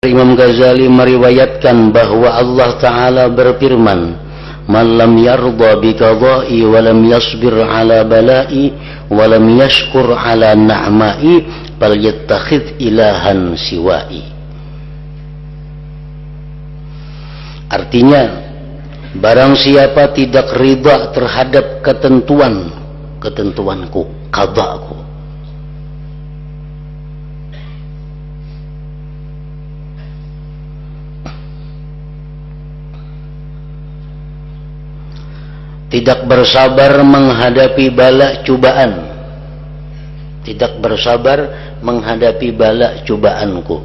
Imam Ghazali meriwayatkan bahwa Allah Ta'ala berfirman, "Man lam yarda bi qada'i wa lam yasbir ala bala'i wa lam yashkur ala na'ma'i falyattakhidh ilahan siwa'i." Artinya, barang siapa tidak ridha terhadap ketentuanku, qada'ku, tidak bersabar menghadapi bala cobaan, tidak bersabar menghadapi bala cobaanku.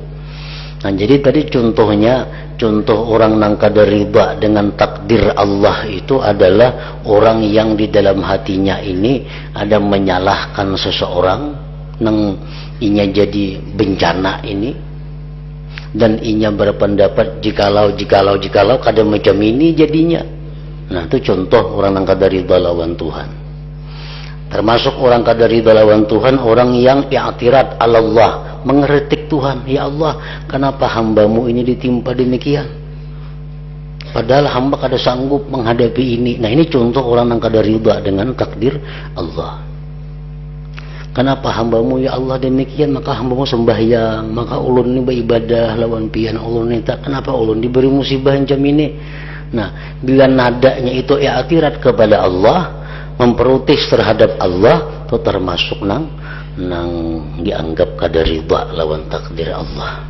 Nah, jadi tadi contoh orang nang kada ridha dengan takdir Allah itu adalah orang yang di dalam hatinya ini ada menyalahkan seseorang nang inya jadi bencana ini, dan inya berpendapat jikalau kada macam ini jadinya. Nah, itu contoh orang yang kada ridha lawan Tuhan. Termasuk orang kada ridha lawan Tuhan, orang yang i'tirad ala Allah, mengkritik Tuhan. Ya Allah, kenapa hambamu ini ditimpa demikian? Padahal hamba kada sanggup menghadapi ini. Nah, ini contoh orang yang kada ridha dengan takdir Allah. Kenapa hambamu ya Allah demikian? Maka hambamu sembahyang, maka ulun ini beribadah lawan pian ulun ini tak. Kenapa ulun diberi musibah macam ini? Nah, bila nadanya itu i'tirad kepada Allah, memprotes terhadap Allah, itu termasuk nang dianggap kada ridha lawan takdir Allah.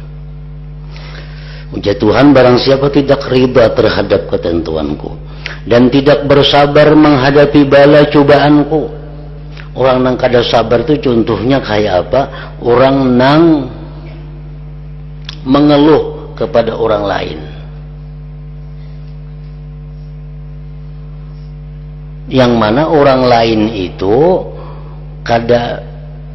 Ujar Tuhan, barang siapa tidak ridha terhadap ketentuanku dan tidak bersabar menghadapi bala cobaanku. Orang nang kada sabar itu contohnya kayak apa? Orang nang mengeluh kepada orang lain, yang mana orang lain itu kada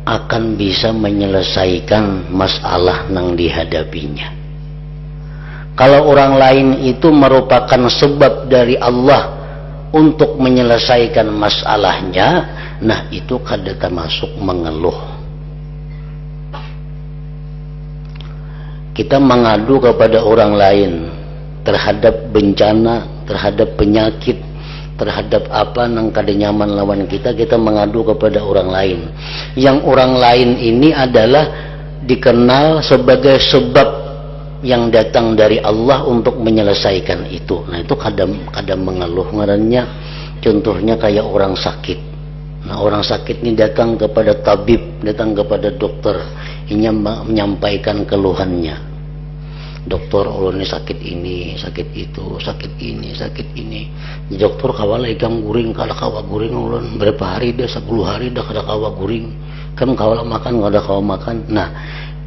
akan bisa menyelesaikan masalah nang dihadapinya. Kalau orang lain itu merupakan sebab dari Allah untuk menyelesaikan masalahnya, nah itu kada termasuk mengeluh. Kita mengadu kepada orang lain terhadap bencana, terhadap penyakit, terhadap apa nang kada nyaman lawan kita mengadu kepada orang lain. Yang orang lain ini adalah dikenal sebagai sebab yang datang dari Allah untuk menyelesaikan itu. Nah, itu kadang mengeluh ngarannya. Contohnya kayak orang sakit. Nah, orang sakit ini datang kepada tabib, datang kepada dokter, ini menyampaikan keluhannya. Dokter, ulun ini sakit ini, sakit itu, sakit ini, sakit ini. Dokter kawala ikam guring, kalau kawa guring ulun berapa hari dah, 10 hari dah kada kawa guring. Kam kawala makan, kada kawa makan. Nah,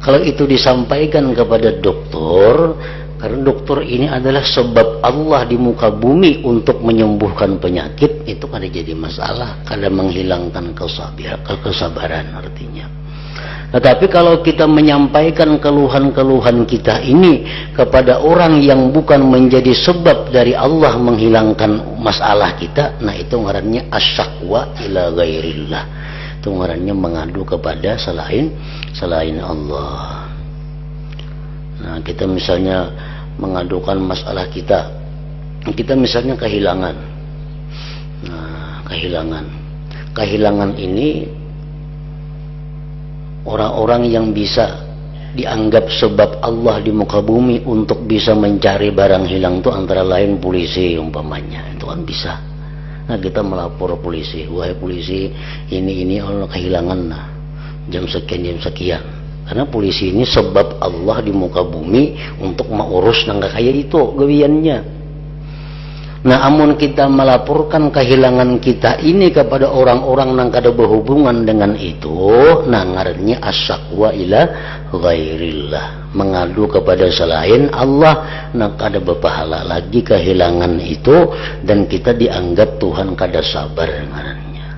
kalau itu disampaikan kepada dokter, karena dokter ini adalah sebab Allah di muka bumi untuk menyembuhkan penyakit, itu kada jadi masalah, kada menghilangkan kesabaran artinya. Tetapi kalau kita menyampaikan keluhan-keluhan kita ini kepada orang yang bukan menjadi sebab dari Allah menghilangkan masalah kita, nah itu ngarannya asyakwa ila ghairillah. Itu ngarannya mengadu kepada selain Allah. Nah, kita misalnya mengadukan masalah kita misalnya kehilangan. Nah, kehilangan ini orang-orang yang bisa dianggap sebab Allah di muka bumi untuk bisa mencari barang hilang itu antara lain polisi umpamanya, itu kan bisa. Nah, kita melapor polisi, wahai polisi, ini orang kehilangan, nah jam sekian, karena polisi ini sebab Allah di muka bumi untuk mengurus nang kayak itu gawiannya. Nah, amun kita melaporkan kehilangan kita ini kepada orang-orang nang kada berhubungan dengan itu, nah ngarannya asyakwa ila ghairillah, mengadu kepada selain Allah, nang kada berpahala lagi kehilangan itu, dan kita dianggap Tuhan kada sabar ngarannya.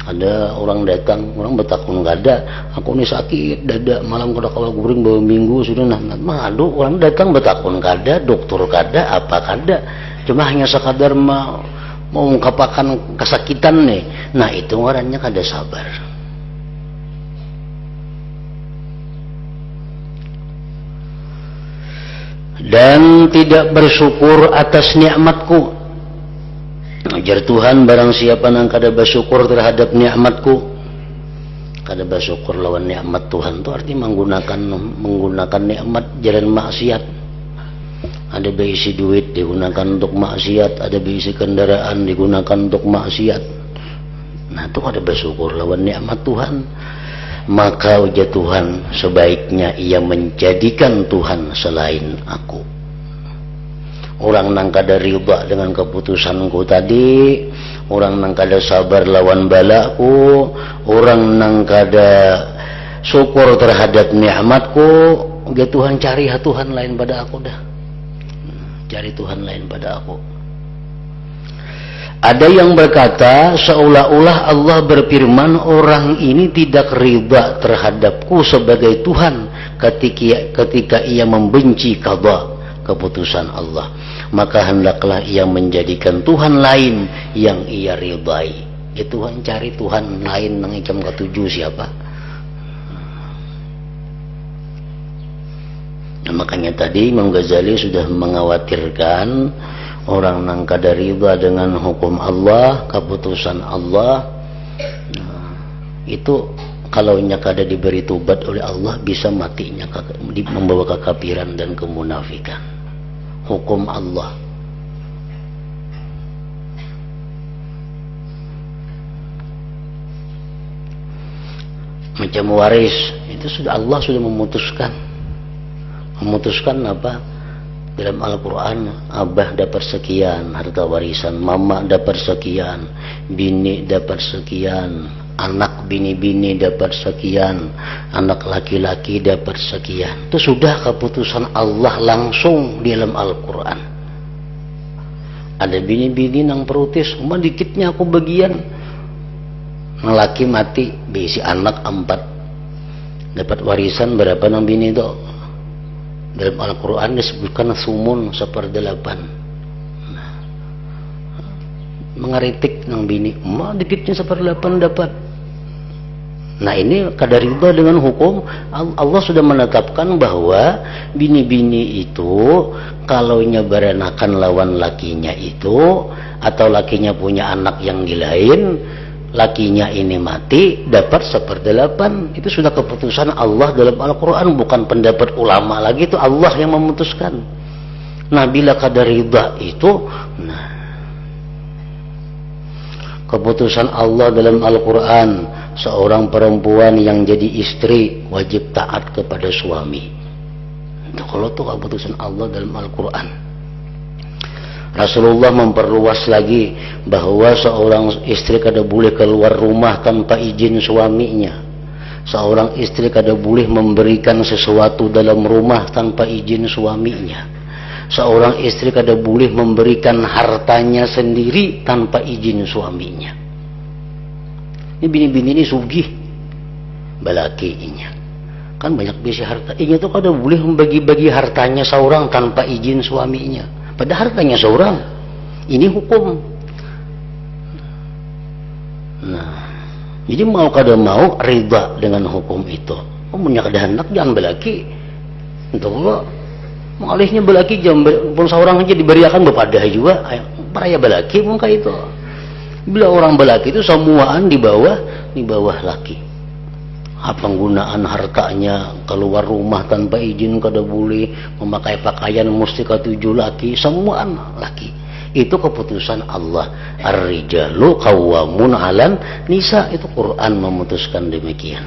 Ada orang datang, orang bertakun kada, aku ini sakit dada, malam kada kawa guring bawa minggu sudah. Nah, madu orang datang bertakun kada, dokter kada, apa kada, cuma hanya sekadar mengungkapkan kesakitan nih. Nah, itu orangnya kada sabar. dan tidak bersyukur atas nikmatku. Ajar Tuhan, barang siapa nang kada bersyukur terhadap nikmatku, kada bersyukur lawan nikmat Tuhan itu arti menggunakan nikmat jalan maksiat. Ada berisi duit digunakan untuk maksiat, ada berisi kendaraan digunakan untuk maksiat. Nah itu kada bersyukur lawan nikmat Tuhan. Maka ujar Tuhan, sebaiknya ia menjadikan Tuhan selain aku. Orang nang kada riba dengan keputusanku tadi, orang nang kada sabar lawan balaku, orang nang kada syukur terhadap nikmatku, ujar Tuhan, cari Tuhan lain pada aku dah. Cari Tuhan lain pada aku. Ada yang berkata seolah-olah Allah berfirman, orang ini tidak ridha terhadapku sebagai Tuhan ketika ia membenci qada, keputusan Allah, maka hendaklah ia menjadikan Tuhan lain yang ia ridai. Ya Tuhan, cari Tuhan lain nang ikam ketujuh siapa? Nah, makanya tadi Imam Ghazali sudah mengkhawatirkan orang nang kada ridha dengan hukum Allah, keputusan Allah, nah, itu kalau nya kada diberi tobat oleh Allah bisa matinya membawa kekafiran dan kemunafikan. Hukum Allah. Macam waris itu sudah Allah sudah memutuskan. Memutuskan apa? Dalam Al-Quran, abah dapat sekian harta warisan, mama dapat sekian, bini dapat sekian, anak bini-bini dapat sekian, anak laki-laki dapat sekian. Itu sudah keputusan Allah langsung di dalam Al-Quran. Ada bini-bini nang protes, cuma dikitnya aku bagian. Nang laki mati, bisi anak 4. Dapat warisan berapa nang bini itu? Dalam Al-Quran disebutkan sumun 1/8. Nah, mengeritik nang bini, dikitnya 1/8 dapat. Nah ini kada ridha dengan hukum Allah. Sudah menetapkan bahwa bini-bini itu kalau nya berenakan lawan lakinya itu, atau lakinya punya anak yang lain, lakinya ini mati dapat 1/8. Itu sudah keputusan Allah dalam Al-Quran, bukan pendapat ulama lagi, itu Allah yang memutuskan. Nah bila kada ridha itu, nah keputusan Allah dalam Al-Quran, seorang perempuan yang jadi istri wajib taat kepada suami. Itu kalau itu keputusan Allah dalam Al-Quran. Rasulullah memperluas lagi bahwa seorang istri kada boleh keluar rumah tanpa izin suaminya. Seorang istri kada boleh memberikan sesuatu dalam rumah tanpa izin suaminya. Seorang istri kada boleh memberikan hartanya sendiri tanpa izin suaminya. Ini bini-bini ini sugih balakinya. Kan banyak bisi harta. Inya tuh kada boleh membagi-bagi hartanya seorang tanpa izin suaminya. Padahal hartanya seorang. Ini hukum. Nah, jadi mau kada mau ridha dengan hukum itu. Punya kada hendak jangan belaki. Untuk Allah, mengalihnya belaki jam pun seorang aja diberiakan bepadah juga. Peraya belaki muka itu. Bila orang belaki itu semuaan di bawah laki. Penggunaan hartanya, keluar rumah tanpa izin kada boleh, memakai pakaian mesti ketujuh laki, semua laki. Itu keputusan Allah. Ar-rijalu qawwamun 'alan nisa, itu Quran memutuskan demikian.